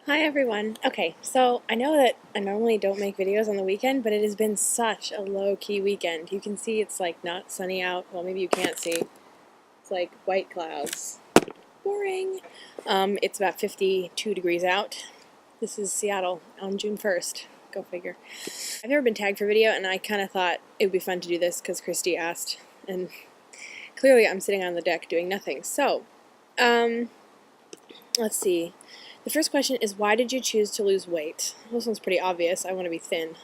Hi everyone. Okay, so I know that I normally don't make videos on the weekend, but it has been such a low-key weekend. You can see it's like not sunny out. Well, maybe you can't see. It's like white clouds. Boring. It's about 52 degrees out. This is Seattle on June 1st. Go figure. I've never been tagged for video, and I kind of thought it would be fun to do this because Kristy asked, and clearly I'm sitting on the deck doing nothing. So, let's see. The first question is, why did you choose to lose weight? This one's pretty obvious. I want to be thin.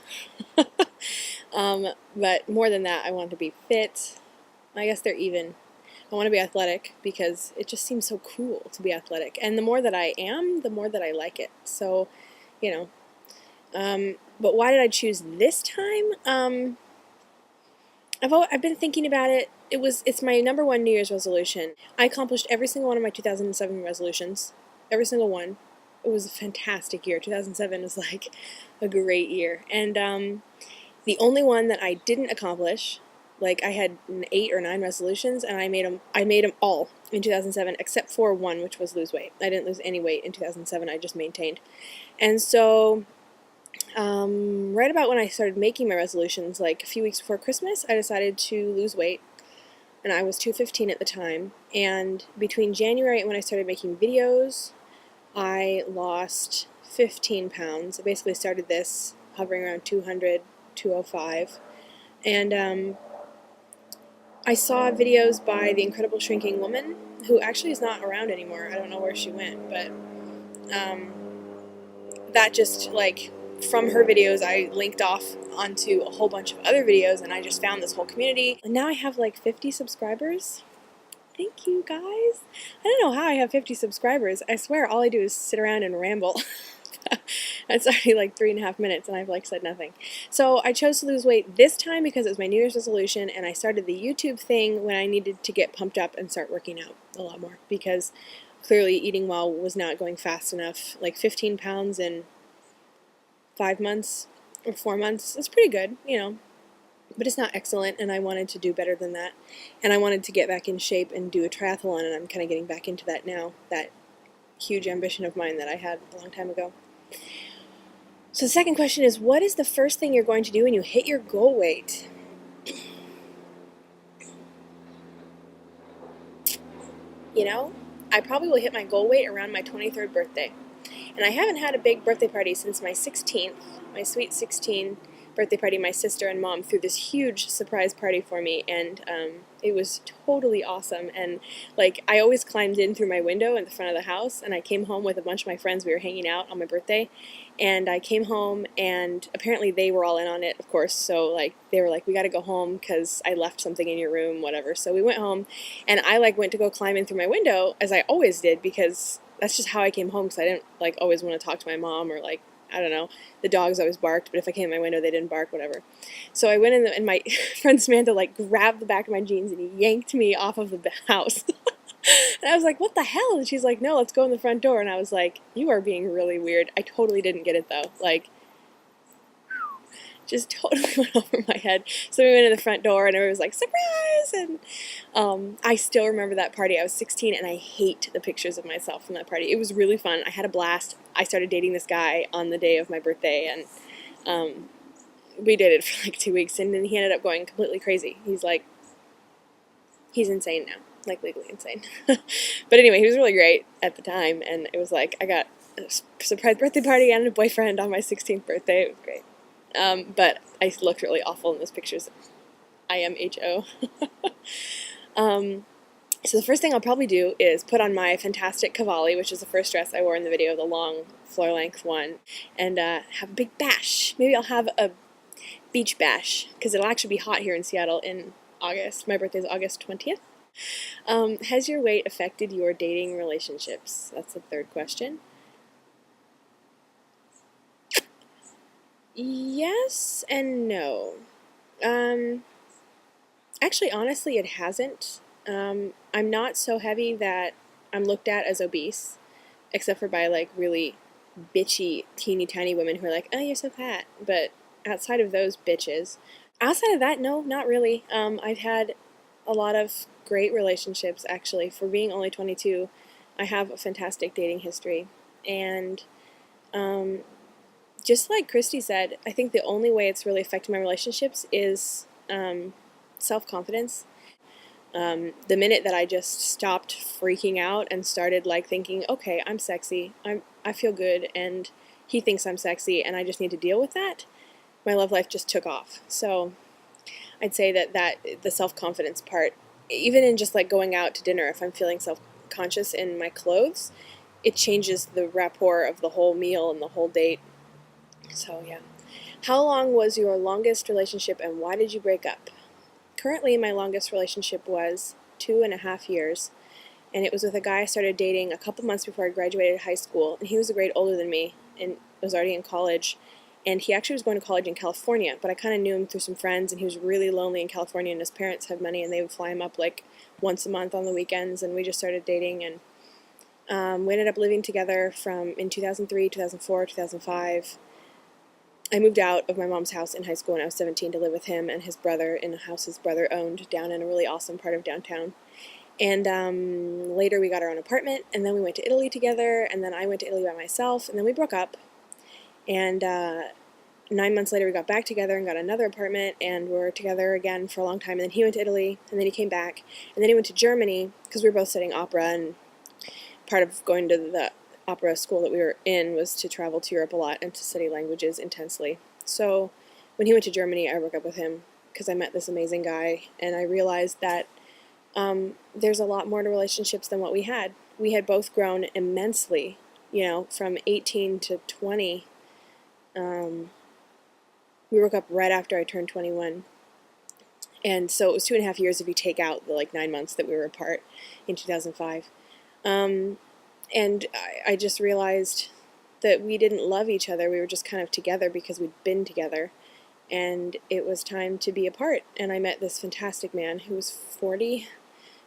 But more than that, I want to be fit. I guess they're even. I want to be athletic because it just seems so cool to be athletic. And the more that I am, the more that I like it. So, you know. But why did I choose this time? I've been thinking about it. It's my number one New Year's resolution. I accomplished every single one of my 2007 resolutions. Every single one. It was a fantastic year. 2007 was like a great year. And the only one that I didn't accomplish, like I had 8 or 9 resolutions, and I made them all in 2007, except for one, which was lose weight. I didn't lose any weight in 2007. I just maintained. And so right about when I started making my resolutions, like a few weeks before Christmas, I decided to lose weight, and I was 215 at the time. And between January and when I started making videos, I lost 15 pounds. I basically started this hovering around 200, 205. And I saw videos by the incredible shrinking woman, who actually is not around anymore. I don't know where she went, but that just, like, from her videos, I linked off onto a whole bunch of other videos, and I just found this whole community. And now I have like 50 subscribers. Thank you, guys. I don't know how I have 50 subscribers. I swear all I do is sit around and ramble. It's already like 3.5 minutes and I've like said nothing. So I chose to lose weight this time because it was my New Year's resolution, and I started the YouTube thing when I needed to get pumped up and start working out a lot more because clearly eating well was not going fast enough. Like 15 pounds in 5 months or 4 months is pretty good, you know. But it's not excellent, and I wanted to do better than that. And I wanted to get back in shape and do a triathlon, and I'm kind of getting back into that now, that huge ambition of mine that I had a long time ago. So the second question is, what is the first thing you're going to do when you hit your goal weight? You know, I probably will hit my goal weight around my 23rd birthday. And I haven't had a big birthday party since my 16th, my sweet 16 birthday party. My sister and mom threw this huge surprise party for me, and it was totally awesome. And like, I always climbed in through my window in the front of the house, and I came home with a bunch of my friends. We were hanging out on my birthday, and I came home, and apparently they were all in on it, of course. So like, they were like, we got to go home because I left something in your room, whatever. So we went home, and I like went to go climb in through my window, as I always did, because that's just how I came home, because I didn't like always want to talk to my mom, or like, I don't know, the dogs always barked, but if I came in my window they didn't bark, whatever. So I went in, and my friend Samantha like grabbed the back of my jeans and yanked me off of the house. And I was like, what the hell? And she's like, no, let's go in the front door. And I was like, you are being really weird. I totally didn't get it though. Like, just totally went over my head. So we went in the front door, and everyone was like, surprise! And I still remember that party. I was 16, and I hate the pictures of myself from that party. It was really fun. I had a blast. I started dating this guy on the day of my birthday, and we dated for like 2 weeks, and then he ended up going completely crazy. He's insane now, like legally insane. But anyway, he was really great at the time, and it was like, I got a surprise birthday party and a boyfriend on my 16th birthday. It was great. But I looked really awful in those pictures. IMHO. So the first thing I'll probably do is put on my fantastic Cavalli, which is the first dress I wore in the video, the long floor-length one, and have a big bash. Maybe I'll have a beach bash, because it'll actually be hot here in Seattle in August. My birthday is August 20th. Has your weight affected your dating relationships? That's the third question. Yes and no. Actually, honestly, it hasn't. I'm not so heavy that I'm looked at as obese, except for by like really bitchy, teeny tiny women who are like, oh, you're so fat. But outside of those bitches, outside of that, no, not really. I've had a lot of great relationships, actually. For being only 22, I have a fantastic dating history. And Just like Kristy said, I think the only way it's really affected my relationships is self-confidence. The minute that I just stopped freaking out and started like thinking, okay, I'm sexy, I feel good, and he thinks I'm sexy, and I just need to deal with that, my love life just took off. So I'd say that the self-confidence part, even in just like going out to dinner, if I'm feeling self-conscious in my clothes, it changes the rapport of the whole meal and the whole date. So yeah. How long was your longest relationship and why did you break up? Currently, my longest relationship was 2.5 years, and it was with a guy I started dating a couple months before I graduated high school, and he was a grade older than me and was already in college. And he actually was going to college in California, but I kind of knew him through some friends, and he was really lonely in California, and his parents have money, and they would fly him up like once a month on the weekends, and we just started dating, and we ended up living together from in 2003, 2004, 2005. I moved out of my mom's house in high school when I was 17 to live with him and his brother in a house his brother owned down in a really awesome part of downtown. And later we got our own apartment, and then we went to Italy together, and then I went to Italy by myself, and then we broke up. And 9 months later we got back together and got another apartment, and we're together again for a long time. And then he went to Italy, and then he came back, and then he went to Germany because we were both studying opera, and part of going to the opera school that we were in was to travel to Europe a lot and to study languages intensely. So when he went to Germany, I broke up with him because I met this amazing guy, and I realized that there's a lot more to relationships than what we had. We had both grown immensely, from 18 to 20. We broke up right after I turned 21. And so it was 2.5 years if you take out the 9 months that we were apart in 2005. And I just realized that we didn't love each other. We were just kind of together because we'd been together. And it was time to be apart. And I met this fantastic man who was 40,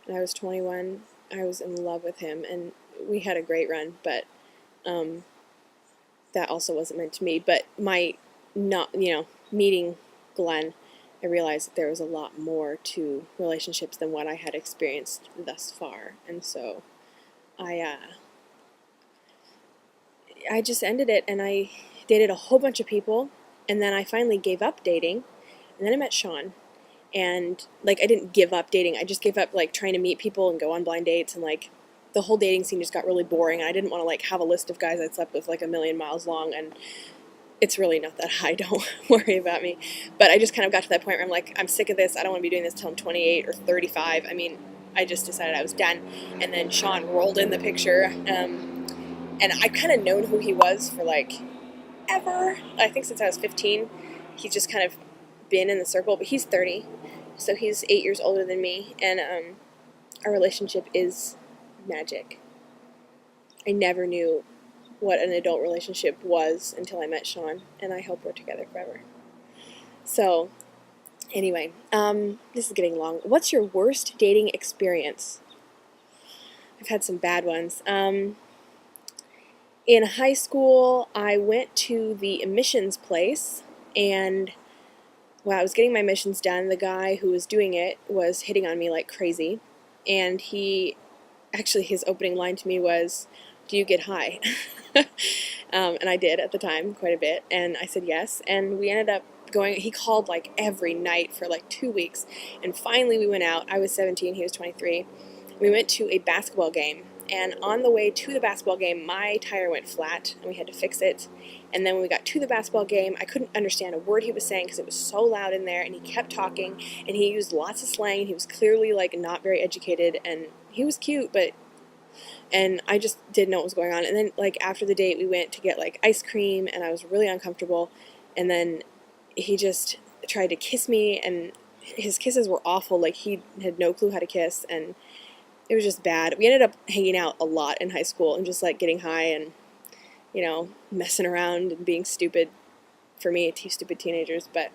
and I was 21. I was in love with him, and we had a great run, but that also wasn't meant to me. But meeting Glenn, I realized that there was a lot more to relationships than what I had experienced thus far. And so I just ended it, and I dated a whole bunch of people, and then I finally gave up dating, and then I met Sean, and I didn't give up dating, I just gave up trying to meet people and go on blind dates, and the whole dating scene just got really boring, and I didn't want to have a list of guys I'd slept with a million miles long, and it's really not that high, don't worry about me. But I just kind of got to that point where I'm I'm sick of this, I don't want to be doing this till I'm 28 or 35. I just decided I was done, and then Sean rolled in the picture, and I've kind of known who he was for ever. I think since I was 15. He's just kind of been in the circle, but he's 30, so he's 8 years older than me, and our relationship is magic. I never knew what an adult relationship was until I met Sean, and I hope we're together forever. So, anyway, this is getting long. What's your worst dating experience? I've had some bad ones. In high school, I went to the emissions place, and while I was getting my emissions done, the guy who was doing it was hitting on me like crazy, and his opening line to me was, "Do you get high?" And I did at the time quite a bit, and I said yes, and we ended up he called every night for 2 weeks, and finally we went out. I was 17, he was 23. We went to a basketball game, and on the way to the basketball game, my tire went flat, and we had to fix it. And then when we got to the basketball game, I couldn't understand a word he was saying because it was so loud in there, and he kept talking, and he used lots of slang, and he was clearly not very educated, and he was cute, and I just didn't know what was going on. And then after the date, we went to get ice cream, and I was really uncomfortable, and then he just tried to kiss me, and his kisses were awful. He had no clue how to kiss, and it was just bad. We ended up hanging out a lot in high school and just getting high and messing around and being stupid. For me, stupid teenagers, but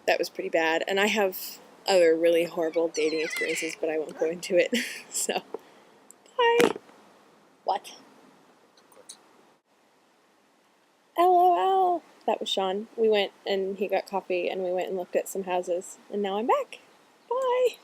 that was pretty bad. And I have other really horrible dating experiences, but I won't go into it. So, bye. What? LOL. That was Sean. We went and he got coffee, and we went and looked at some houses, and now I'm back. Bye.